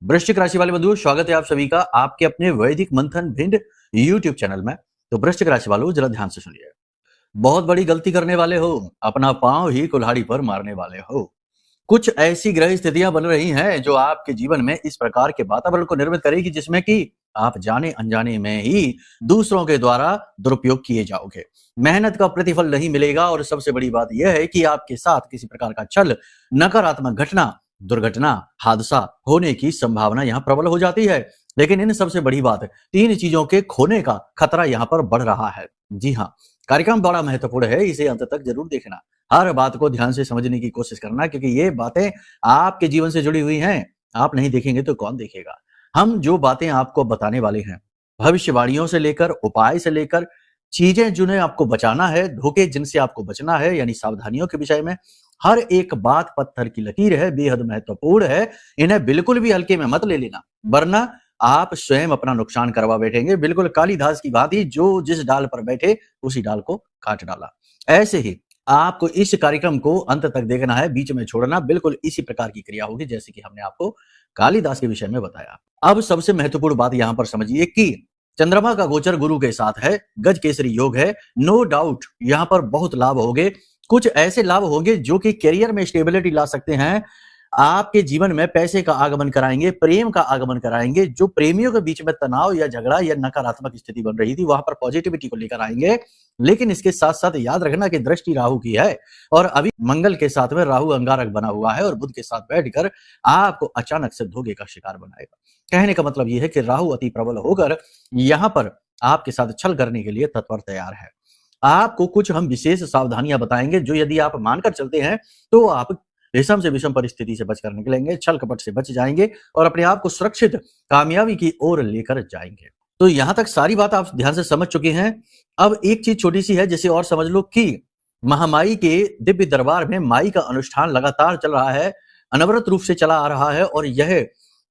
वृश्चिक राशि वाले बंधुओं, स्वागत है आप सभी का आपके अपने वैदिक मंथन भिंड यूट्यूब चैनल में। तो वृश्चिक राशि वालों, जरा ध्यान से सुनिए। बहुत बड़ी गलती करने वाले हो, अपना पांव ही कुल्हाड़ी पर मारने वाले हो। कुछ ऐसी ग्रह स्थितियां बन रही हैं जो आपके जीवन में इस प्रकार के वातावरण को निर्मित करेगी जिसमें कि आप जाने अनजाने में ही दूसरों के द्वारा दुरुपयोग किए जाओगे। मेहनत का प्रतिफल नहीं मिलेगा और सबसे बड़ी बात यह है कि आपके साथ किसी प्रकार का छल, नकारात्मक घटना, दुर्घटना, हादसा होने की संभावना यहाँ प्रबल हो जाती है। लेकिन इन सबसे बड़ी बात, तीन चीजों के खोने का खतरा यहाँ पर बढ़ रहा है। जी हाँ, कार्यक्रम बड़ा महत्वपूर्ण है, इसे अंत तक जरूर देखना। हर बात को ध्यान से समझने की कोशिश करना, क्योंकि ये बातें आपके जीवन से जुड़ी हुई हैं। आप नहीं देखेंगे तो कौन देखेगा। हम जो बातें आपको बताने वाले हैं, भविष्यवाणियों से लेकर उपाय से लेकर चीजें जिन्हें आपको बचाना है, धोखे जिनसे आपको बचना है, यानी सावधानियों के विषय में हर एक बात पत्थर की लकीर है, बेहद महत्वपूर्ण है। इन्हें बिल्कुल भी हल्के में मत ले लेना, वरना आप स्वयं अपना नुकसान करवा बैठेंगे। बिल्कुल कालिदास की भांति, जो जिस डाल पर बैठे उसी डाल को काट डाला। ऐसे ही आपको इस कार्यक्रम को अंत तक देखना है, बीच में छोड़ना। बिल्कुल इसी प्रकार की क्रिया होगी जैसे कि हमने आपको कालिदास के विषय में बताया। अब सबसे महत्वपूर्ण बात यहां पर समझिए कि चंद्रमा का गोचर गुरु के साथ है, गज केसरी योग है। नो डाउट यहां पर बहुत लाभ होंगे। कुछ ऐसे लाभ होंगे जो कि करियर में स्टेबिलिटी ला सकते हैं, आपके जीवन में पैसे का आगमन कराएंगे, प्रेम का आगमन कराएंगे। जो प्रेमियों के बीच में तनाव या झगड़ा या नकारात्मक स्थिति बन रही थी, वहां पर पॉजिटिविटी को लेकर आएंगे। लेकिन इसके साथ साथ याद रखना कि दृष्टि राहु की है और अभी मंगल के साथ में राहु अंगारक बना हुआ है और बुध के साथ बैठकर आपको अचानक से धोखे का शिकार बनाएगा। कहने का मतलब यह है कि राहु अति प्रबल होकर यहां पर आपके साथ छल करने के लिए तत्पर तैयार है। आपको कुछ हम विशेष सावधानियां बताएंगे जो यदि आप मानकर चलते हैं तो आप विषम से विषम परिस्थिति से बचकर निकलेंगे, छल कपट से बच जाएंगे और अपने आप को सुरक्षित कामयाबी की ओर लेकर जाएंगे। तो यहां तक सारी बात आप ध्यान से समझ चुके हैं। अब एक चीज छोटी सी है जिसे और समझ लो कि महामाई के दिव्य दरबार में माई का अनुष्ठान लगातार चल रहा है, अनवरत रूप से चला आ रहा है और यह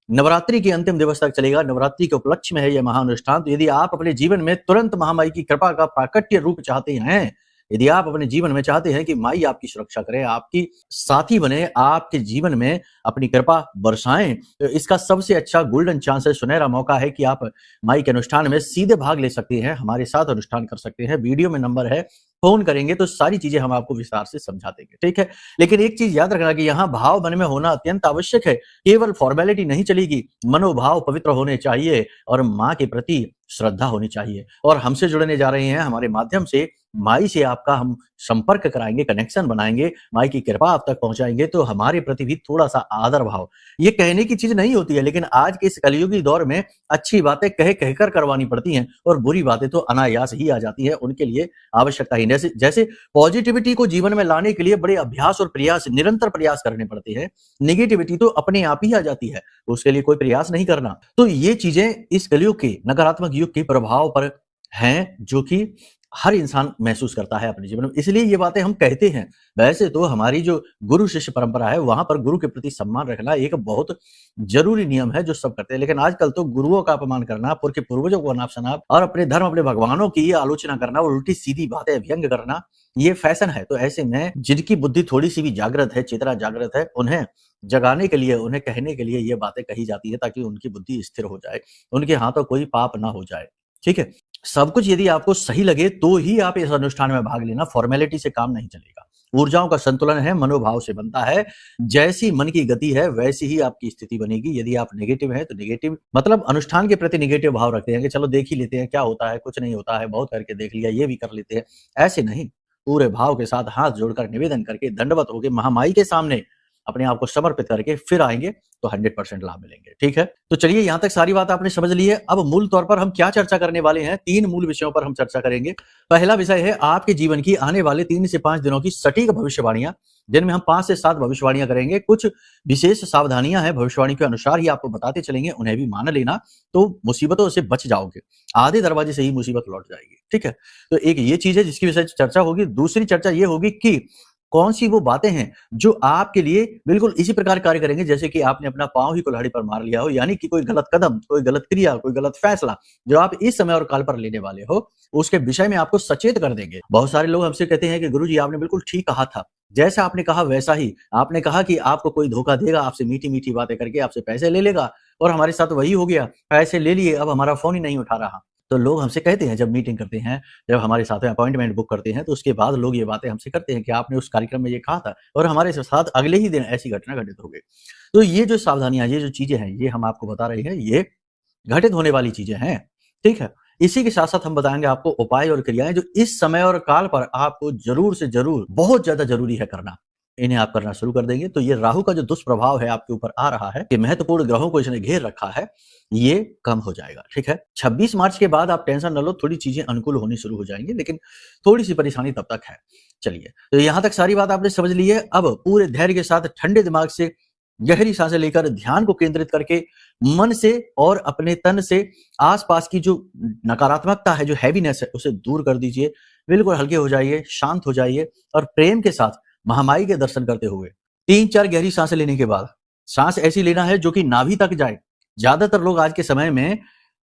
नवरात्रि के अंतिम दिवस तक चलेगा। नवरात्रि के उपलक्ष्य में है यह महाअनुष्ठान। तो यदि आप अपने जीवन में तुरंत महामाई की कृपा का प्राकट्य रूप चाहते हैं, यदि आप अपने जीवन में चाहते हैं कि माई आपकी सुरक्षा करे, आपकी साथी बने, आपके जीवन में अपनी कृपा बरसाएं, तो इसका सबसे अच्छा गोल्डन चांस है, सुनहरा मौका है कि आप माई के अनुष्ठान में सीधे भाग ले सकते हैं, हमारे साथ अनुष्ठान कर सकते हैं। वीडियो में नंबर है, फोन करेंगे तो सारी चीजें हम आपको विस्तार से समझा देंगे, ठीक है। लेकिन एक चीज याद रखना कि यहाँ भाव मन में होना अत्यंत आवश्यक है। केवल फॉर्मेलिटी नहीं चलेगी, मनोभाव पवित्र होने चाहिए और माँ के प्रति श्रद्धा होनी चाहिए। और हमसे जुड़ने जा रहे हैं, हमारे माध्यम से माई से आपका हम संपर्क कराएंगे, कनेक्शन बनाएंगे, माई की कृपा आप तक पहुंचाएंगे, तो हमारे प्रति भी थोड़ा सा आदर भाव, ये कहने की चीज नहीं होती है, लेकिन आज के इस कलयुगी दौर में अच्छी बातें कह कहकर करवानी पड़ती हैं और बुरी बातें तो अनायास ही आ जाती है। उनके लिए आवश्यकता ही जैसे जैसे पॉजिटिविटी को जीवन में लाने के लिए बड़े अभ्यास और प्रयास, निरंतर प्रयास करने पड़ते हैं। निगेटिविटी तो अपने आप ही आ जाती है, उसके लिए कोई प्रयास नहीं करना। तो ये चीजें इस कलयुग के, नकारात्मक युग के प्रभाव पर हैं जो कि हर इंसान महसूस करता है अपने जीवन में, इसलिए ये बातें हम कहते हैं। वैसे तो हमारी जो गुरु शिष्य परंपरा है, वहां पर गुरु के प्रति सम्मान रखना एक बहुत जरूरी नियम है जो सब करते हैं। लेकिन आजकल तो गुरुओं का अपमान करना, के पूर्वजों को अनाप शनाप और अपने धर्म, अपने भगवानों की आलोचना करना और उल्टी सीधी बातें व्यंग करना, ये फैशन है। तो ऐसे में जिनकी बुद्धि थोड़ी सी भी जागृत है, चेतना जागृत है, उन्हें जगाने के लिए, उन्हें कहने के लिए ये बातें कही जाती है ताकि उनकी बुद्धि स्थिर हो जाए, उनके हाथों कोई पाप ना हो जाए, ठीक है। सब कुछ यदि आपको सही लगे तो ही आप इस अनुष्ठान में भाग लेना, फॉर्मेलिटी से काम नहीं चलेगा। ऊर्जाओं का संतुलन है, मनोभाव से बनता है। जैसी मन की गति है वैसी ही आपकी स्थिति बनेगी। यदि आप नेगेटिव हैं तो नेगेटिव, मतलब अनुष्ठान के प्रति नेगेटिव भाव रखते हैं कि चलो देख ही लेते हैं क्या होता है, कुछ नहीं होता है, बहुत करके देख लिया, ये भी कर लेते हैं, ऐसे नहीं। पूरे भाव के साथ हाथ जोड़कर निवेदन करके दंडवत होकर महामाई के सामने अपने आप को समर्पित करके फिर आएंगे तो 100% लाभ मिलेंगे, ठीक है। तो चलिए, यहां तक सारी बात आपने समझ ली है। अब मूल तौर पर हम क्या चर्चा करने वाले हैं, 3 मूल विषयों पर हम चर्चा करेंगे। पहला विषय है आपके जीवन की आने वाले 3 से 5 दिनों की सटीक भविष्यवाणियां, जिनमें हम 5 से 7 भविष्यवाणियां करेंगे। कुछ विशेष सावधानियां हैं, भविष्यवाणी के अनुसार ही आपको बताते चलेंगे, उन्हें भी मान लेना तो मुसीबतों से बच जाओगे। आधे दरवाजे से ही मुसीबत लौट जाएगी, ठीक है। तो एक ये चीज है जिसकी विषय चर्चा होगी। दूसरी चर्चा ये होगी कि कौन सी वो बातें हैं जो आपके लिए बिल्कुल इसी प्रकार कार्य करेंगे जैसे कि आपने अपना पांव ही कुल्हाड़ी पर मार लिया हो, यानी कि कोई गलत कदम, कोई गलत क्रिया, कोई गलत फैसला जो आप इस समय और काल पर लेने वाले हो, उसके विषय में आपको सचेत कर देंगे। बहुत सारे लोग हमसे कहते हैं कि गुरुजी आपने बिल्कुल ठीक कहा था, जैसा आपने कहा वैसा ही, आपने कहा कि आपको कोई धोखा देगा, आपसे मीठी-मीठी बातें करके आपसे पैसे ले लेगा और हमारे साथ वही हो गया। पैसे ले लिए, अब हमारा फ़ोन ही नहीं उठा रहा। तो लोग हमसे कहते हैं जब मीटिंग करते हैं, जब हमारे साथ में अपॉइंटमेंट बुक करते हैं, तो उसके बाद लोग ये बातें हमसे करते हैं कि आपने उस कार्यक्रम में ये कहा था और हमारे साथ अगले ही दिन ऐसी घटना घटित हो गई। तो ये जो सावधानियाँ, ये जो चीज़ें हैं, ये हम आपको बता रहे हैं, ये घटित होने वाली चीज़ें हैं, ठीक है? इसी के साथ-साथ हम बताएँगे आपको उपाय और क्रियाएँ जो इस समय और काल पर आपको ज़रूर से ज़रूर बहुत ज़्यादा ज़रूरी है करना। इन्हें आप करना शुरू कर देंगे तो ये राहु का जो दुष्प्रभाव है आपके ऊपर आ रहा है, कि महत्वपूर्ण ग्रहों को इसने घेर रखा है, ये कम हो जाएगा, ठीक है? 26 मार्च के बाद आप टेंशन ना लो, थोड़ी चीज़ें अनुकूल होनी शुरू हो जाएँगी, लेकिन थोड़ी-सी परेशानी तब तक है। चलिए, तो यहाँ तक सारी बात आपने समझ ली है, अब पूरे धैर्य के साथ ठंडे दिमाग से गहरी सांसें लेकर ध्यान को केंद्रित करके मन से और अपने तन से आसपास की जो नकारात्मकता है, जो हैवीनेस है, उसे दूर कर दीजिए। बिल्कुल हल्के हो जाइए, शांत हो जाइए और प्रेम के साथ महामाई के दर्शन करते हुए 3-4 गहरी सांसें लेने के बाद सांस ऐसी लेना है जो कि नाभि तक जाए। ज्यादातर लोग आज के समय में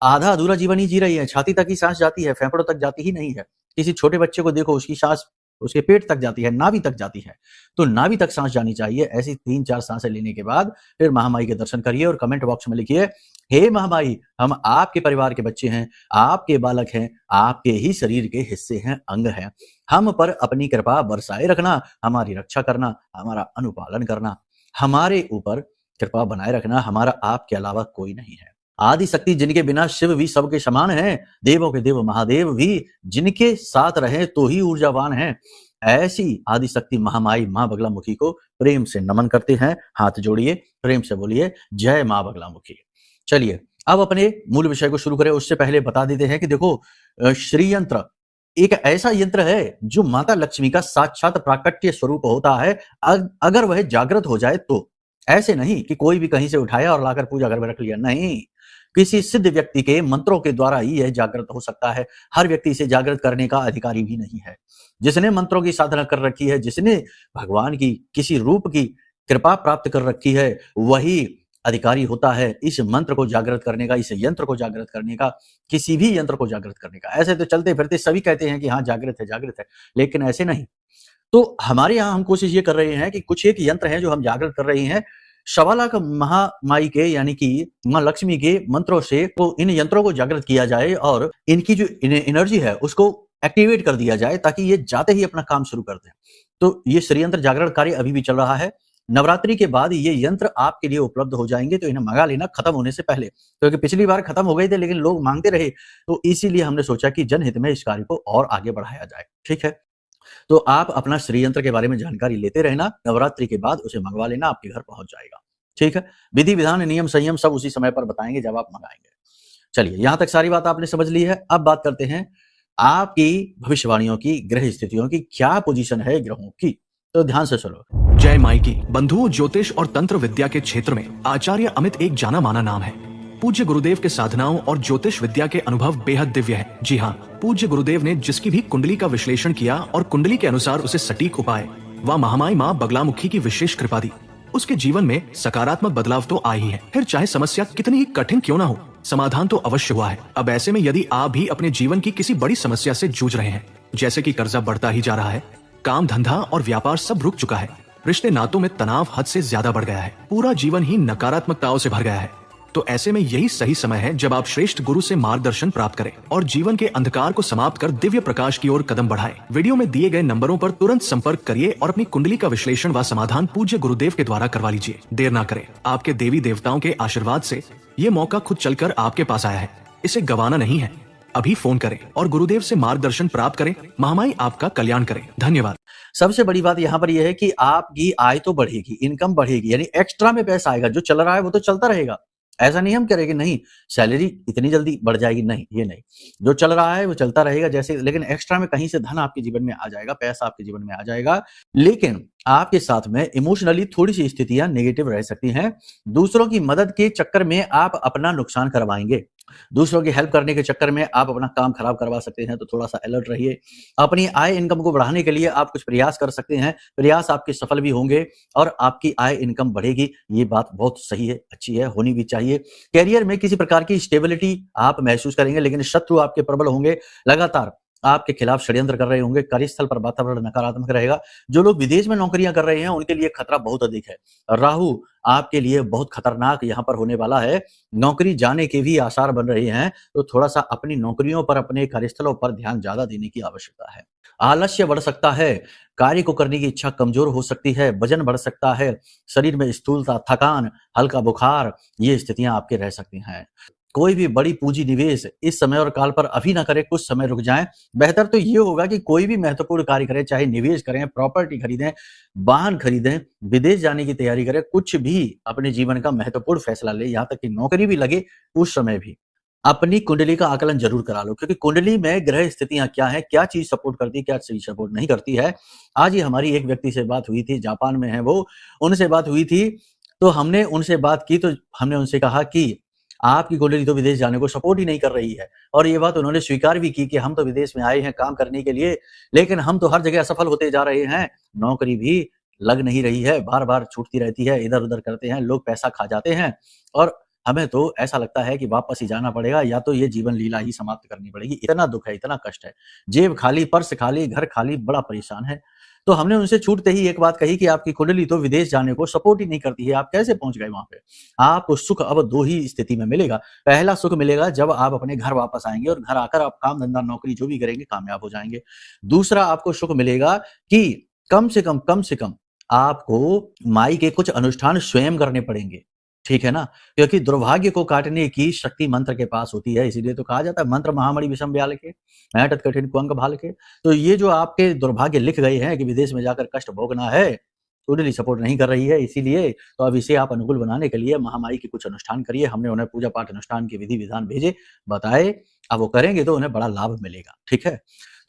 आधा अधूरा जीवन ही जी रही है, छाती तक ही सांस जाती है, फेफड़ों तक जाती ही नहीं है। किसी छोटे बच्चे को देखो, उसकी सांस उसके पेट तक जाती है, नाभि तक जाती है। तो नाभि तक सांस जानी चाहिए। ऐसी 3-4 सांसें लेने के बाद फिर महामाई के दर्शन करिए और कमेंट बॉक्स में लिखिए, हे महामाई, हम आपके परिवार के बच्चे हैं, आपके बालक हैं, आपके ही शरीर के हिस्से हैं, अंग हैं। हम पर अपनी कृपा बरसाए रखना, हमारी रक्षा करना, हमारा अनुपालन करना, हमारे ऊपर कृपा बनाए रखना, हमारा आपके अलावा कोई नहीं है। आदि शक्ति जिनके बिना शिव भी सबके समान है, देवों के देव महादेव भी जिनके साथ रहे तो ही ऊर्जावान है। ऐसी आदि शक्ति महामाई माँ बगलामुखी को प्रेम से नमन करते हैं। हाथ जोड़िए, प्रेम से बोलिए, जय माँ बगलामुखी। चलिए, अब अपने मूल विषय को शुरू करें उससे पहले बता देते हैं कि देखो, श्री यंत्र एक ऐसा यंत्र है जो माता लक्ष्मी का साक्षात प्राकट्य स्वरूप होता है। अगर वह जागृत हो जाए तो। ऐसे नहीं कि कोई भी कहीं से उठाया और लाकर पूजा घर में रख लिया, नहीं। किसी सिद्ध व्यक्ति के मंत्रों के द्वारा ही यह जागृत हो सकता है। हर व्यक्ति इसे जागृत करने का अधिकारी भी नहीं है। जिसने मंत्रों की साधना कर रखी है, जिसने भगवान की किसी रूप की कृपा प्राप्त कर रखी है, वही अधिकारी होता है इस मंत्र को जागृत करने का, इस यंत्र को जागृत करने का, किसी भी यंत्र को जागृत करने का। ऐसे तो चलते फिरते सभी कहते हैं कि हाँ जागृत है, लेकिन ऐसे नहीं। तो हमारे यहाँ हम कोशिश ये कर रहे हैं कि कुछ एक यंत्र हैं जो हम जागृत कर रहे हैं। 1.25 लाख महामाई के यानी कि माँ लक्ष्मी के मंत्रों से तो इन यंत्रों को जागृत किया जाए और इनकी जो एनर्जी है उसको एक्टिवेट कर दिया जाए ताकि ये जाते ही अपना काम शुरू कर दें। तो ये श्रीयंत्र जागरण कार्य अभी भी चल रहा है। नवरात्रि के बाद ये यंत्र आपके लिए उपलब्ध हो जाएंगे, तो इन्हें मंगा लेना खत्म होने से पहले, क्योंकि पिछली बार खत्म हो गए थे लेकिन लोग मांगते रहे, तो इसीलिए हमने सोचा कि जनहित में इस कार्य को और आगे बढ़ाया जाए। ठीक है, तो आप अपना श्रीयंत्र के बारे में जानकारी लेते रहना, नवरात्रि के बाद उसे मंगवा लेना, आपके घर पहुंच जाएगा। ठीक है, विधि विधान नियम संयम सब उसी समय पर बताएंगे जब आप मंगाएंगे। चलिए, यहां तक सारी बात आपने समझ ली है। अब बात करते हैं आपकी भविष्यवाणियों की, ग्रह स्थितियों की, क्या पोजीशन है ग्रहों की, तो ध्यान से सुनो। जय माई की। बंधुओं, ज्योतिष और तंत्र विद्या के क्षेत्र में आचार्य अमित एक जाना माना नाम है। पूज्य गुरुदेव के साधनाओं और ज्योतिष विद्या के अनुभव बेहद दिव्य है। जी हाँ, पूज्य गुरुदेव ने जिसकी भी कुंडली का विश्लेषण किया और कुंडली के अनुसार उसे सटीक उपाय व महामाई माँ बगलामुखी की विशेष कृपा दी, उसके जीवन में सकारात्मक बदलाव तो आ ही है। फिर चाहे समस्या कितनी ही कठिन क्यों ना हो, समाधान तो अवश्य हुआ है। अब ऐसे में यदि आप भी अपने जीवन की किसी बड़ी समस्या से जूझ रहे हैं, जैसे कि कर्जा बढ़ता ही जा रहा है, काम धंधा और व्यापार सब रुक चुका है, रिश्ते नातों में तनाव हद से ज्यादा बढ़ गया है, पूरा जीवन ही नकारात्मकताओं से भर गया है, तो ऐसे में यही सही समय है जब आप श्रेष्ठ गुरु से मार्गदर्शन प्राप्त करें और जीवन के अंधकार को समाप्त कर दिव्य प्रकाश की ओर कदम बढ़ाएं। वीडियो में दिए गए नंबरों पर तुरंत संपर्क करिए और अपनी कुंडली का विश्लेषण व समाधान पूज्य गुरुदेव के द्वारा करवा लीजिए। देर ना करें, आपके देवी देवताओं के आशीर्वाद से ये मौका खुद चलकर आपके पास आया है, इसे गंवाना नहीं है। अभी फोन करें और गुरुदेव से मार्गदर्शन प्राप्त करें। महामाई आपका कल्याण करें। धन्यवाद। सबसे बड़ी बात यहाँ पर यह है कि आपकी आय तो बढ़ेगी, इनकम बढ़ेगी, यानी एक्स्ट्रा में पैसा आएगा। जो चल रहा है वो तो चलता रहेगा। ऐसा नहीं हम कह रहे कि नहीं सैलरी इतनी जल्दी बढ़ जाएगी, नहीं, ये नहीं। जो चल रहा है वो चलता रहेगा जैसे, लेकिन एक्स्ट्रा में कहीं से धन आपके जीवन में आ जाएगा, पैसा आपके जीवन में आ जाएगा। लेकिन आपके साथ में इमोशनली थोड़ी सी स्थितियां नेगेटिव रह सकती हैं। दूसरों की मदद के चक्कर में आप अपना नुकसान करवाएंगे, दूसरों की हेल्प करने के चक्कर में आप अपना काम खराब करवा सकते हैं, तो थोड़ा सा अलर्ट रहिए। अपनी आय इनकम को बढ़ाने के लिए आप कुछ प्रयास कर सकते हैं, प्रयास आपके सफल भी होंगे और आपकी आय इनकम बढ़ेगी। ये बात बहुत सही है, अच्छी है, होनी भी चाहिए। कैरियर में किसी प्रकार की स्टेबिलिटी आप महसूस करेंगे, लेकिन शत्रु आपके प्रबल होंगे। लगातार आपके खिलाफ षड्यंत्र कर रहे होंगे, कार्यस्थल पर वातावरण नकारात्मक रहेगा। जो लोग विदेश में नौकरियां कर रहे हैं उनके लिए खतरा बहुत अधिक है। राहु आपके लिए बहुत खतरनाक यहाँ पर होने वाला है। नौकरी जाने के भी आसार बन रहे हैं, तो थोड़ा सा अपनी नौकरियों पर, अपने कार्यस्थलों पर ध्यान ज्यादा देने की आवश्यकता है। आलस्य बढ़ सकता है, कार्य को करने की इच्छा कमजोर हो सकती है, वजन बढ़ सकता है, शरीर में स्थूलता, थकान, हल्का बुखार, ये स्थितियां आपके रह सकती हैं। कोई भी बड़ी पूंजी निवेश इस समय और काल पर अभी ना करें, कुछ समय रुक जाएं। बेहतर तो ये होगा कि कोई भी महत्वपूर्ण कार्य करें, चाहे निवेश करें, प्रॉपर्टी खरीदें, वाहन खरीदें, विदेश जाने की तैयारी करें, कुछ भी अपने जीवन का महत्वपूर्ण फैसला ले, यहाँ तक कि नौकरी भी लगे, उस समय भी अपनी कुंडली का आकलन जरूर करा लो, क्योंकि कुंडली में ग्रह स्थितियां क्या है, क्या चीज सपोर्ट करती है, क्या चीज सपोर्ट नहीं करती है। आज ही हमारी एक व्यक्ति से बात हुई थी, जापान में है वो, उनसे बात हुई थी, तो हमने उनसे बात की, तो हमने उनसे कहा कि आपकी कुंडली तो विदेश जाने को सपोर्ट ही नहीं कर रही है। और ये बात उन्होंने स्वीकार भी की कि हम तो विदेश में आए हैं काम करने के लिए, लेकिन हम तो हर जगह असफल होते जा रहे हैं, नौकरी भी लग नहीं रही है, बार बार छूटती रहती है, इधर उधर करते हैं, लोग पैसा खा जाते हैं, और हमें तो ऐसा लगता है कि वापस ही जाना पड़ेगा, या तो ये जीवन लीला ही समाप्त करनी पड़ेगी। इतना दुख है, इतना कष्ट है, जेब खाली, पर्स खाली, घर खाली, बड़ा परेशान है। तो हमने उनसे छूटते ही एक बात कही कि आपकी कुंडली तो विदेश जाने को सपोर्ट ही नहीं करती है, आप कैसे पहुंच गए वहां पे। आपको सुख अब दो ही स्थिति में मिलेगा। पहला सुख मिलेगा जब आप अपने घर वापस आएंगे और घर आकर आप काम धंधा नौकरी जो भी करेंगे कामयाब हो जाएंगे। दूसरा आपको सुख मिलेगा कि कम से कम आपको माई के कुछ अनुष्ठान स्वयं करने पड़ेंगे, ठीक है ना? क्योंकि दुर्भाग्य को काटने की शक्ति मंत्र के पास होती है, इसीलिए तो कहा जाता है मंत्र महामणि विषम व्याल के, ऐंठत कठिन कुअंग भाल के। तो ये जो आपके दुर्भाग्य लिख गए हैं कि विदेश में जाकर कष्ट भोगना है, कुंडली सपोर्ट नहीं कर रही है, इसीलिए तो अब इसे आप अनुकूल बनाने के लिए महामाई के कुछ अनुष्ठान करिए। हमने उन्हें पूजा पाठ अनुष्ठान के विधि विधान भेजे, बताए, अब वो करेंगे तो उन्हें बड़ा लाभ मिलेगा, ठीक है?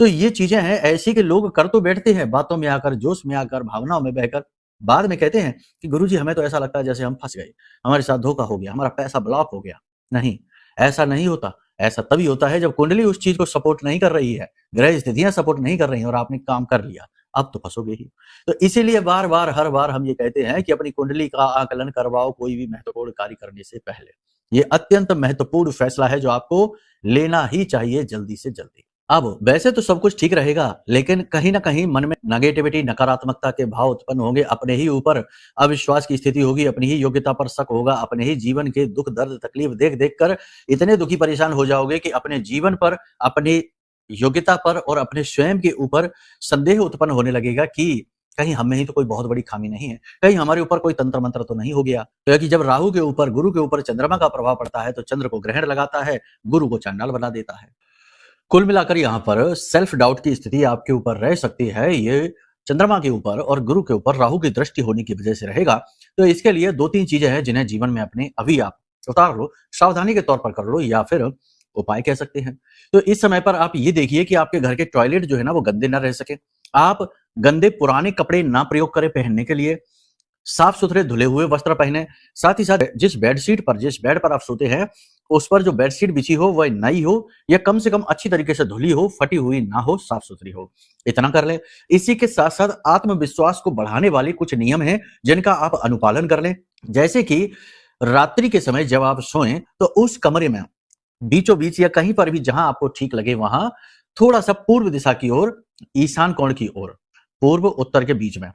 तो ये चीजें हैं ऐसी कि लोग कर तो बैठते हैं, बातों में आकर, जोश में आकर, भावनाओं में बहकर, बाद में कहते हैं कि गुरुजी हमें तो ऐसा लगता है जैसे हम फंस गए, हमारे साथ धोखा हो गया, हमारा पैसा ब्लॉक हो गया। नहीं, ऐसा नहीं होता। ऐसा तभी होता है जब कुंडली उस चीज को सपोर्ट नहीं कर रही है, ग्रह स्थितियां सपोर्ट नहीं कर रही हैं और आपने काम कर लिया, अब तो फंसोगे ही। तो इसीलिए बार बार, हर बार हम ये कहते हैं कि अपनी कुंडली का आकलन करवाओ कोई भी महत्वपूर्ण कार्य करने से पहले। ये अत्यंत महत्वपूर्ण फैसला है जो आपको लेना ही चाहिए जल्दी से जल्दी। अब वैसे तो सब कुछ ठीक रहेगा, लेकिन कहीं ना कहीं मन में नेगेटिविटी, नकारात्मकता के भाव उत्पन्न होंगे, अपने ही ऊपर अविश्वास की स्थिति होगी, अपनी ही योग्यता पर शक होगा, अपने ही जीवन के दुख दर्द तकलीफ देख देख कर इतने दुखी परेशान हो जाओगे कि अपने जीवन पर, अपनी योग्यता पर और अपने स्वयं के ऊपर संदेह उत्पन्न होने लगेगा कि कहीं हम में ही तो कोई बहुत बड़ी खामी नहीं है, कहीं हमारे ऊपर कोई तंत्र मंत्र तो नहीं हो गया। क्योंकि जब राहु के ऊपर, गुरु के ऊपर चंद्रमा का प्रभाव पड़ता है तो चंद्र को ग्रहण लगाता है, गुरु को चांडाल बना देता है। कुल मिलाकर यहाँ पर सेल्फ डाउट की स्थिति आपके ऊपर रह सकती है। ये चंद्रमा के ऊपर और गुरु के ऊपर राहु की दृष्टि होने की वजह से रहेगा। तो इसके लिए 2-3 चीजें हैं जिन्हें जीवन में अपने अभी आप उतार लो, सावधानी के तौर पर कर लो, या फिर उपाय कह सकते हैं। तो इस समय पर आप ये देखिए कि आपके घर के टॉयलेट जो है ना वो गंदे ना रह सके। आप गंदे पुराने कपड़े ना प्रयोग करें पहनने के लिए, साफ सुथरे धुले हुए वस्त्र पहने। साथ ही साथ जिस बेडशीट पर, जिस बेड पर आप सोते हैं, उस पर जो बेडशीट बिछी हो वह नई हो, या कम से कम अच्छी तरीके से धुली हो, फटी हुई ना हो, साफ सुथरी हो। इतना कर ले। इसी के साथ साथ आत्मविश्वास को बढ़ाने वाले कुछ नियम हैं जिनका आप अनुपालन कर लें। जैसे कि रात्रि के समय जब आप सोएं तो उस कमरे में बीचों बीच या कहीं पर भी जहां आपको ठीक लगे वहां थोड़ा सा पूर्व दिशा की ओर, ईशान कोण की ओर, पूर्व उत्तर के बीच में,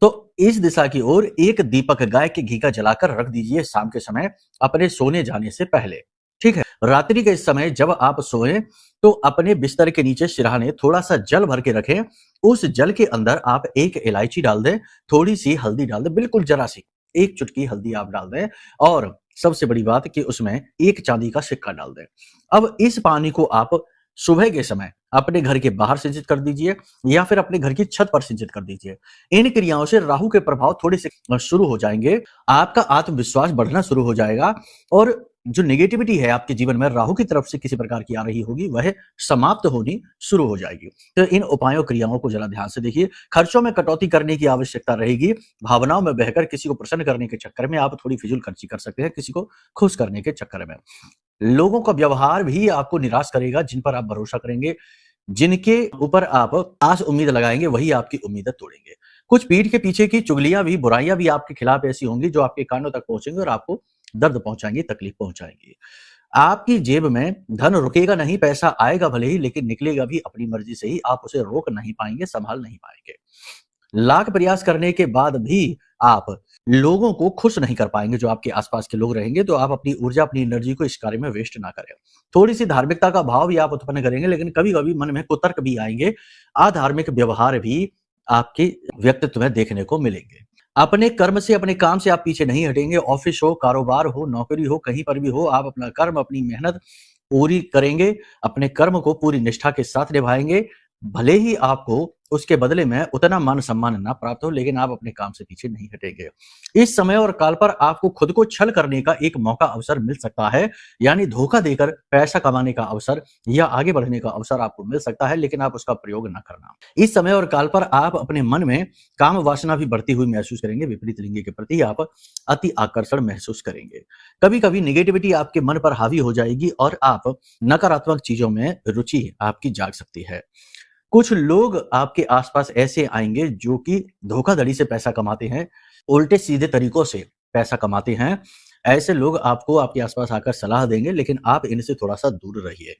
तो इस दिशा की ओर एक दीपक गाय के घी का जलाकर रख दीजिए शाम के समय अपने सोने जाने से पहले, ठीक है? रात्रि के समय जब आप सोएं तो अपने बिस्तर के नीचे सिरहाने थोड़ा सा जल भर के रखें। उस जल के अंदर आप एक इलायची डाल दें, थोड़ी सी हल्दी डाल दें, बिल्कुल जरा सी, एक चुटकी हल्दी आप डाल दें, और सबसे बड़ी बात कि उसमें एक चांदी का सिक्का डाल दें। अब इस पानी को आप सुबह के समय अपने घर के बाहर सिंचित कर दीजिए या फिर अपने घर की छत पर सिंचित कर दीजिए। इन क्रियाओं से राहु के प्रभाव थोड़े से शुरू हो जाएंगे, आपका आत्मविश्वास बढ़ना शुरू हो जाएगा, और जो नेगेटिविटी है आपके जीवन में राहु की तरफ से किसी प्रकार की आ रही होगी वह समाप्त होनी शुरू हो जाएगी। तो इन उपायों क्रियाओं को जरा ध्यान से देखिए। खर्चों में कटौती करने की आवश्यकता रहेगी। भावनाओं में बहकर किसी को प्रसन्न करने के चक्कर में आप थोड़ी फिजूल खर्ची कर सकते हैं, किसी को खुश करने के चक्कर में। लोगों का व्यवहार भी आपको निराश करेगा, जिन पर आप भरोसा करेंगे, जिनके ऊपर आप आस उम्मीद लगाएंगे वही आपकी उम्मीदें तोड़ेंगे। कुछ पीठ के पीछे की चुगलियां भी, बुराइयां भी आपके खिलाफ ऐसी होंगी जो आपके कानों तक पहुंचेंगी और आपको दर्द पहुंचाएंगी, तकलीफ पहुंचाएंगी। आपकी जेब में धन रुकेगा नहीं, पैसा आएगा भले ही, लेकिन निकलेगा भी अपनी मर्जी से ही। आप उसे रोक नहीं पाएंगे, संभाल नहीं पाएंगे। लाख प्रयास करने के बाद भी आप लोगों को खुश नहीं कर पाएंगे, जो आपके आसपास के लोग रहेंगे। तो आप अपनी ऊर्जा, अपनी एनर्जी को इस कार्य में वेस्ट ना करें। थोड़ी सी धार्मिकता का भाव भी आप उत्पन्न करेंगे, लेकिन कभी कभी मन में कुतर्क भी आएंगे, अधार्मिक व्यवहार भी आपके व्यक्तित्व में देखने को मिलेंगे। अपने कर्म से, अपने काम से आप पीछे नहीं हटेंगे। ऑफिस हो, कारोबार हो, नौकरी हो, कहीं पर भी हो, आप अपना कर्म, अपनी मेहनत पूरी करेंगे, अपने कर्म को पूरी निष्ठा के साथ निभाएंगे। भले ही आपको उसके बदले में उतना मान सम्मान ना प्राप्त हो, लेकिन आप अपने काम से पीछे नहीं हटेंगे। इस समय और काल पर आपको खुद को छल करने का एक मौका, अवसर मिल सकता है, यानी धोखा देकर पैसा कमाने का अवसर या आगे बढ़ने का अवसर आपको मिल सकता है, लेकिन आप उसका प्रयोग ना करना। इस समय और काल पर आप अपने मन में काम वासना भी बढ़ती हुई महसूस करेंगे। विपरीत लिंग के प्रति आप अति आकर्षण महसूस करेंगे। कभी कभी निगेटिविटी आपके मन पर हावी हो जाएगी और आप नकारात्मक चीजों में रुचि आपकी जाग सकती है। कुछ लोग आपके आसपास ऐसे आएंगे जो कि धोखाधड़ी से पैसा कमाते हैं, उल्टे सीधे तरीकों से पैसा कमाते हैं। ऐसे लोग आपको आपके आसपास आकर सलाह देंगे, लेकिन आप इनसे थोड़ा सा दूर रहिए।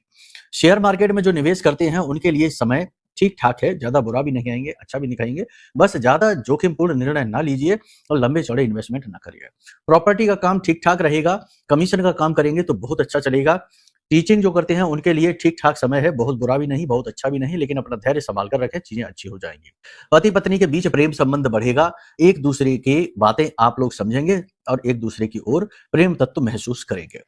शेयर मार्केट में जो निवेश करते हैं उनके लिए समय ठीक ठाक है, ज्यादा बुरा भी नहीं आएंगे, अच्छा भी नहीं कहेंगे। बस ज्यादा जोखिमपूर्ण निर्णय ना लीजिए और लंबे चौड़े इन्वेस्टमेंट ना करिए। प्रॉपर्टी का काम ठीक ठाक रहेगा। कमीशन का काम करेंगे तो बहुत अच्छा चलेगा। टीचिंग जो करते हैं उनके लिए ठीक ठाक समय है, बहुत बुरा भी नहीं, बहुत अच्छा भी नहीं, लेकिन अपना धैर्य संभाल कर रखें, चीजें अच्छी हो जाएंगी। पति पत्नी के बीच प्रेम संबंध बढ़ेगा। एक दूसरे की बातें आप लोग समझेंगे और एक दूसरे की ओर प्रेम तत्व महसूस करेंगे।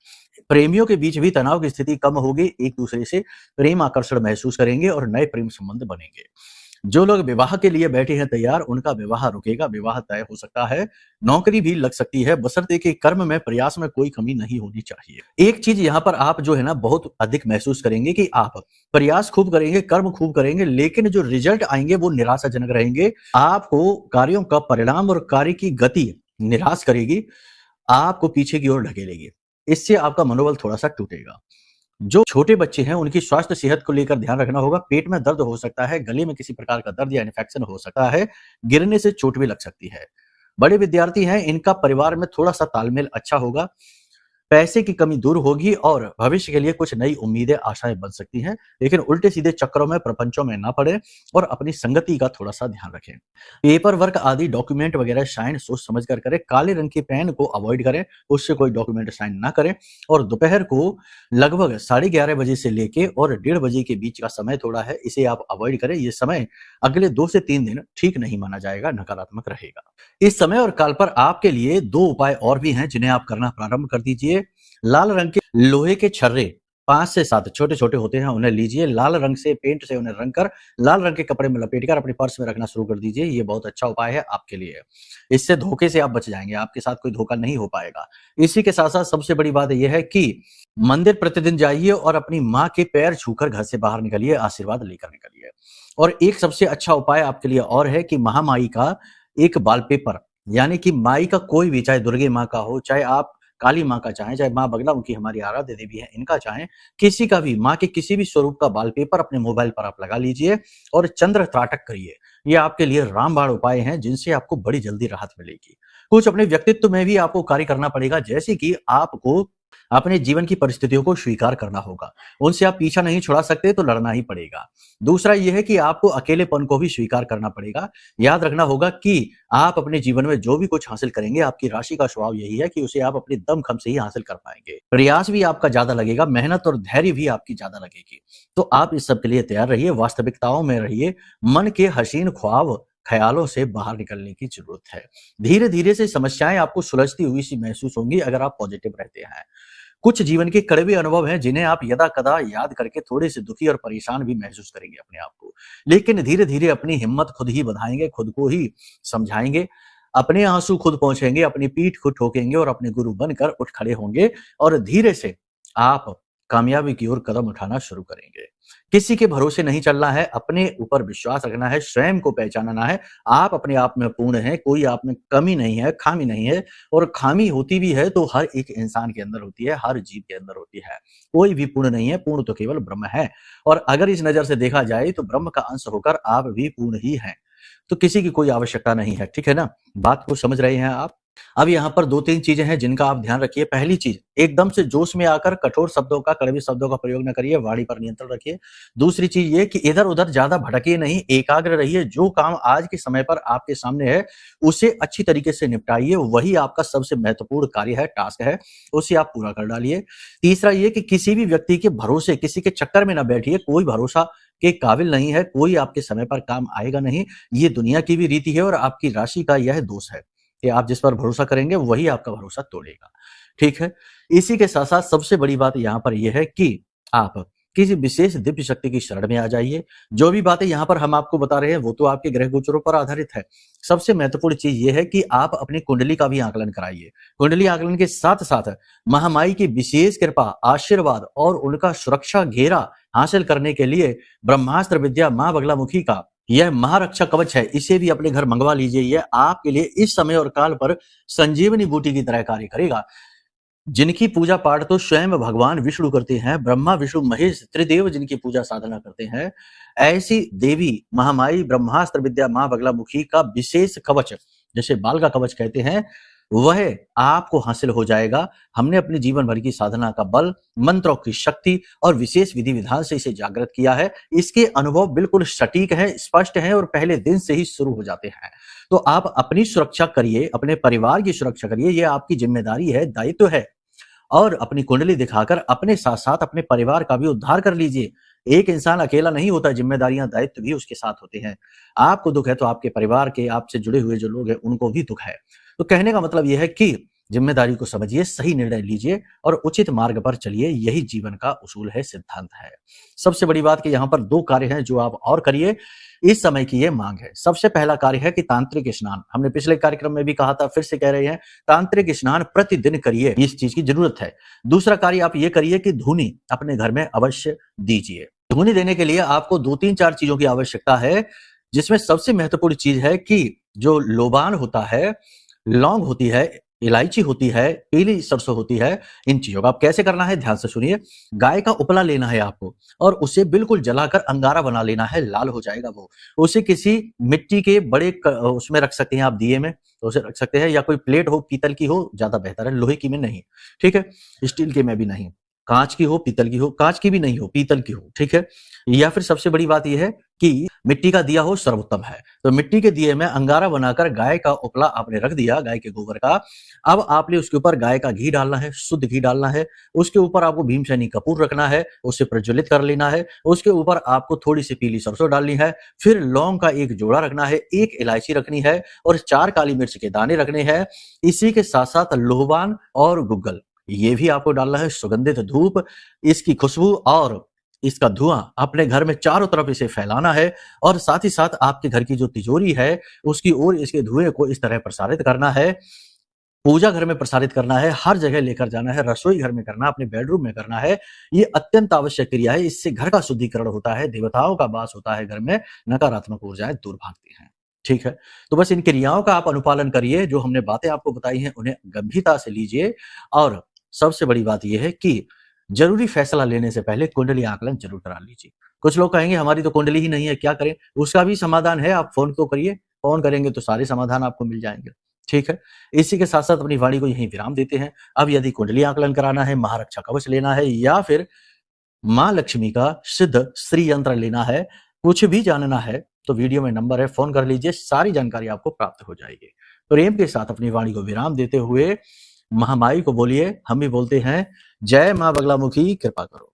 प्रेमियों के बीच भी तनाव की स्थिति कम होगी, एक दूसरे से प्रेम आकर्षण महसूस करेंगे और नए प्रेम संबंध बनेंगे। जो लोग विवाह के लिए बैठे हैं तैयार, उनका विवाह रुकेगा, विवाह तय हो सकता है। नौकरी भी लग सकती है, बशर्ते कि कर्म में, प्रयास में कोई कमी नहीं होनी चाहिए। एक चीज यहाँ पर आप जो है ना बहुत अधिक महसूस करेंगे कि आप प्रयास खूब करेंगे, कर्म खूब करेंगे, लेकिन जो रिजल्ट आएंगे वो निराशाजनक रहेंगे। आपको कार्यों का परिणाम और कार्य की गति निराश करेगी, आपको पीछे की ओर ढकेलेगी। इससे आपका मनोबल थोड़ा सा टूटेगा। जो छोटे बच्चे हैं उनकी स्वास्थ्य सेहत को लेकर ध्यान रखना होगा। पेट में दर्द हो सकता है, गले में किसी प्रकार का दर्द या इन्फेक्शन हो सकता है, गिरने से चोट भी लग सकती है। बड़े विद्यार्थी हैं, इनका परिवार में थोड़ा सा तालमेल अच्छा होगा। पैसे की कमी दूर होगी और भविष्य के लिए कुछ नई उम्मीदें, आशाएं बन सकती हैं, लेकिन उल्टे सीधे चक्करों में, प्रपंचों में ना पड़े और अपनी संगति का थोड़ा सा ध्यान रखें। पेपर वर्क आदि डॉक्यूमेंट वगैरह साइन सोच समझ कर करें। काले रंग की पेन को अवॉइड करें, उससे कोई डॉक्यूमेंट साइन ना करें। और दोपहर को लगभग 11:30 बजे से लेके और 1:30 बजे के बीच का समय थोड़ा है, इसे आप अवॉइड करें। ये समय अगले 2 से 3 दिन ठीक नहीं माना जाएगा, नकारात्मक रहेगा। इस समय और काल पर आपके लिए 2 उपाय और भी हैं जिन्हें आप करना प्रारंभ कर दीजिए। लाल रंग के लोहे के छर्रे 5 से 7 छोटे-छोटे होते हैं, उन्हें लीजिए। लाल रंग से पेंट से उन्हें रंग कर लाल रंग के कपड़े में लपेटकर अपने पर्स में रखना शुरू कर दीजिए। ये बहुत अच्छा उपाय है आपके लिए। इससे धोखे से आप बच जाएंगे, आपके साथ कोई धोखा नहीं हो पाएगा। इसी के साथ-साथ सबसे बड़ी बात यह है कि मंदिर प्रतिदिन जाइए और अपनी माँ के पैर छूकर घर से बाहर निकलिए, आशीर्वाद लेकर निकलिए। और एक सबसे अच्छा उपाय आपके लिए और है कि महामाई का एक वॉलपेपर, यानी कि माई का कोई भी, चाहे दुर्गे माँ का हो, चाहे आप काली माँ का चाहें, चाहे माँ बगलामुखी हमारी आराध्य देवी है, इनका चाहें, किसी का भी, माँ के किसी भी स्वरूप का वॉलपेपर अपने मोबाइल पर आप लगा लीजिए और चंद्र त्राटक करिए। ये आपके लिए रामबाण उपाय हैं जिनसे आपको बड़ी जल्दी राहत मिलेगी। कुछ अपने व्यक्तित्व में भी आपको कार्य करना पड़ेगा, जैसे कि आपको अपने जीवन की परिस्थितियों को स्वीकार करना होगा। उनसे आप पीछा नहीं छुड़ा सकते तो लड़ना ही पड़ेगा। दूसरा यह है कि आपको अकेलेपन को भी स्वीकार करना पड़ेगा। याद रखना होगा कि आप अपने जीवन में जो भी कुछ हासिल करेंगे, आपकी राशि का स्वभाव यही है कि उसे आप अपने दमखम से ही हासिल कर पाएंगे। प्रयास भी आपका ज्यादा लगेगा, मेहनत और धैर्य भी आपकी ज्यादा लगेगी। तो आप इस सब के लिए तैयार रहिए, वास्तविकताओं में रहिए। मन के हसीन ख्वाब, ख्यालों से बाहर निकलने की जरूरत है। धीरे धीरे से समस्याएं आपको सुलझती हुई सी महसूस होंगी अगर आप पॉजिटिव रहते हैं। कुछ जीवन के कड़वे अनुभव हैं जिन्हें आप यदा कदा याद करके थोड़े से दुखी और परेशान भी महसूस करेंगे अपने आप को, लेकिन धीरे धीरे अपनी हिम्मत खुद ही बधाएंगे, खुद को ही समझाएंगे, अपने आंसू खुद पहुंचेंगे, अपनी पीठ खुद ठोकेंगे और अपने गुरु बनकर उठ खड़े होंगे और धीरे से आप कामयाबी की ओर कदम उठाना शुरू करेंगे। किसी के भरोसे नहीं चलना है, अपने ऊपर विश्वास रखना है, स्वयं को पहचानना है। आप अपने आप में पूर्ण हैं, कोई आप में कमी नहीं है, खामी नहीं है। और खामी होती भी है तो हर एक इंसान के अंदर होती है, हर जीव के अंदर होती है। कोई भी पूर्ण नहीं है, पूर्ण तो केवल ब्रह्म है। और अगर इस नजर से देखा जाए तो ब्रह्म का अंश होकर आप भी पूर्ण ही हैं। तो किसी की कोई आवश्यकता नहीं है, ठीक है ना? बात को समझ रहे हैं आप? अब यहाँ पर 2-3 चीजें हैं जिनका आप ध्यान रखिए। पहली चीज, एकदम से जोश में आकर कठोर शब्दों का, कड़वे शब्दों का प्रयोग न करिए, वाणी पर नियंत्रण रखिए। दूसरी चीज ये कि इधर-उधर ज्यादा भटकिए नहीं, एकाग्र रहिए। जो काम आज के समय पर आपके सामने है, उसे अच्छी तरीके से निपटाइए। वही आपका सबसे महत्वपूर्ण कार्य है, टास्क है, उसे आप पूरा कर डालिए। तीसरा ये कि किसी भी व्यक्ति के भरोसे, किसी के चक्कर में ना बैठिए। कोई भरोसा के काबिल नहीं है, कोई आपके समय पर काम आएगा नहीं। ये दुनिया की भी रीति है और आपकी राशि का यह दोष है कि आप जिस पर भरोसा करेंगे वही आपका भरोसा तोड़ेगा। ठीक है? इसी के साथ-साथ सबसे बड़ी बात यहाँ पर ये है कि आप किसी विशेष दिव्य शक्ति की शरण में आ जाइए। जो भी बातें यहाँ पर हम आपको बता रहे हैं वो तो आपके ग्रह गोचरों पर आधारित है। सबसे महत्वपूर्ण चीज़ ये है कि आप अपनी कुंडली का भी आकलन कराइए। कुंडली आकलन के साथ-साथ महामाई की विशेष कृपा, आशीर्वाद और उनका सुरक्षा घेरा हासिल करने के लिए ब्रह्मास्त्र विद्या माँ बगलामुखी का यह महारक्षा कवच है, इसे भी अपने घर मंगवा लीजिए। यह आपके लिए इस समय और काल पर संजीवनी बूटी की तरह कार्य करेगा। जिनकी पूजा पाठ तो स्वयं भगवान विष्णु करते हैं, ब्रह्मा विष्णु महेश त्रिदेव जिनकी पूजा साधना करते हैं, ऐसी देवी महामाई ब्रह्मास्त्र विद्या माँ बगलामुखी का विशेष कवच, जैसे बाल का कवच कहते हैं, वह आपको हासिल हो जाएगा। हमने अपने जीवन भर की साधना का बल, मंत्रों की शक्ति और विशेष विधि विधान से इसे जागृत किया है। इसके अनुभव बिल्कुल सटीक हैं, स्पष्ट हैं और पहले दिन से ही शुरू हो जाते हैं। तो आप अपनी सुरक्षा करिए, अपने परिवार की सुरक्षा करिए, ये आपकी जिम्मेदारी है, दायित्व है। और अपनी कुंडली दिखाकर अपने साथ-साथ अपने परिवार का भी उद्धार कर लीजिए। एक इंसान अकेला नहीं होता, जिम्मेदारियां, दायित्व भी उसके साथ होते हैं। आपको दुःख है तो आपके परिवार के, आपसे जुड़े हुए जो लोग हैं उनको भी दुःख है। तो कहने का मतलब यह है कि जिम्मेदारी को समझिए, सही निर्णय लीजिए और उचित मार्ग पर चलिए। यही जीवन का उसूल है, सिद्धांत है। सबसे बड़ी बात कि यहाँ पर 2 कार्य हैं जो आप और करिए, इस समय की ये मांग है। सबसे पहला कार्य है कि तांत्रिक स्नान, हमने पिछले कार्यक्रम में भी कहा था, फिर से कह रहे हैं, तांत्रिक स्नान प्रतिदिन करिए, इस चीज की जरूरत है। दूसरा कार्य आप ये करिए कि धूनी अपने घर में अवश्य दीजिए। धूनी देने के लिए आपको 2-3-4 चीजों की आवश्यकता है, जिसमें सबसे महत्वपूर्ण चीज है कि जो लोबान होता है, लौंग होती है, इलायची होती है, पीली सरसों होती है, इन चीजों का आप कैसे करना है ध्यान से सुनिए। गाय का उपला लेना है आपको और उसे बिल्कुल जलाकर अंगारा बना लेना है, लाल हो जाएगा वो। उसे किसी मिट्टी के बड़े उसमें रख सकते हैं आप, दिए में तो उसे रख सकते हैं, या कोई प्लेट हो, पीतल की हो ज्यादा बेहतर है, लोहे की में नहीं, ठीक है, स्टील की में भी नहीं, कांच की हो, पीतल की हो, कांच की भी नहीं हो, पीतल की हो, ठीक है। या फिर सबसे बड़ी बात यह है कि मिट्टी का दिया हो, सर्वोत्तम है। तो मिट्टी के दिए में अंगारा बनाकर गाय का उपला आपने रख दिया, गाय के गोबर का। अब आपने उसके ऊपर गाय का घी डालना है, शुद्ध घी डालना है। उसके ऊपर आपको भीमसेनी कपूर रखना है, उसे प्रज्वलित कर लेना है। उसके ऊपर आपको थोड़ी सी पीली सरसों डालनी है, फिर लौंग का एक जोड़ा रखना है, एक इलायची रखनी है और 4 काली मिर्च के दाने रखने हैं। इसी के साथ साथ लोहबान और गुग्गल, ये भी आपको डालना है। सुगंधित धूप, इसकी खुशबू और इसका धुआं अपने घर में चारों तरफ इसे फैलाना है और साथ ही साथ आपके घर की जो तिजोरी है उसकी ओर इसके धुएं को इस तरह प्रसारित करना है। पूजा घर में प्रसारित करना है, हर जगह लेकर जाना है, रसोई घर में करना, अपने बेडरूम में करना है। ये अत्यंत आवश्यक क्रिया है। इससे घर का शुद्धिकरण होता है, देवताओं का वास होता है घर में, नकारात्मक ऊर्जाएं दूर भागती हैं। ठीक है, तो बस इन क्रियाओं का आप अनुपालन करिए। जो हमने बातें आपको बताई हैं उन्हें गंभीरता से लीजिए और सबसे बड़ी बात यह है कि जरूरी फैसला लेने से पहले कुंडली आकलन जरूर करा लीजिए। कुछ लोग कहेंगे हमारी तो कुंडली ही नहीं है, क्या करें? उसका भी समाधान है, आप फोन तो करिए, फोन करेंगे तो सारे समाधान आपको मिल जाएंगे। ठीक है, इसी के साथ साथ अपनी वाणी को यहीं विराम देते हैं। अब यदि कुंडली आकलन कराना है, महारक्षा कवच लेना है या फिर माँ लक्ष्मी का सिद्ध श्री यंत्र लेना है, कुछ भी जानना है तो वीडियो में नंबर है, फोन कर लीजिए, सारी जानकारी आपको प्राप्त हो जाएगी। प्रेम के साथ अपनी वाणी को विराम देते हुए महामाई को बोलिए, हम भी बोलते हैं, जय माँ बगलामुखी, कृपा करो।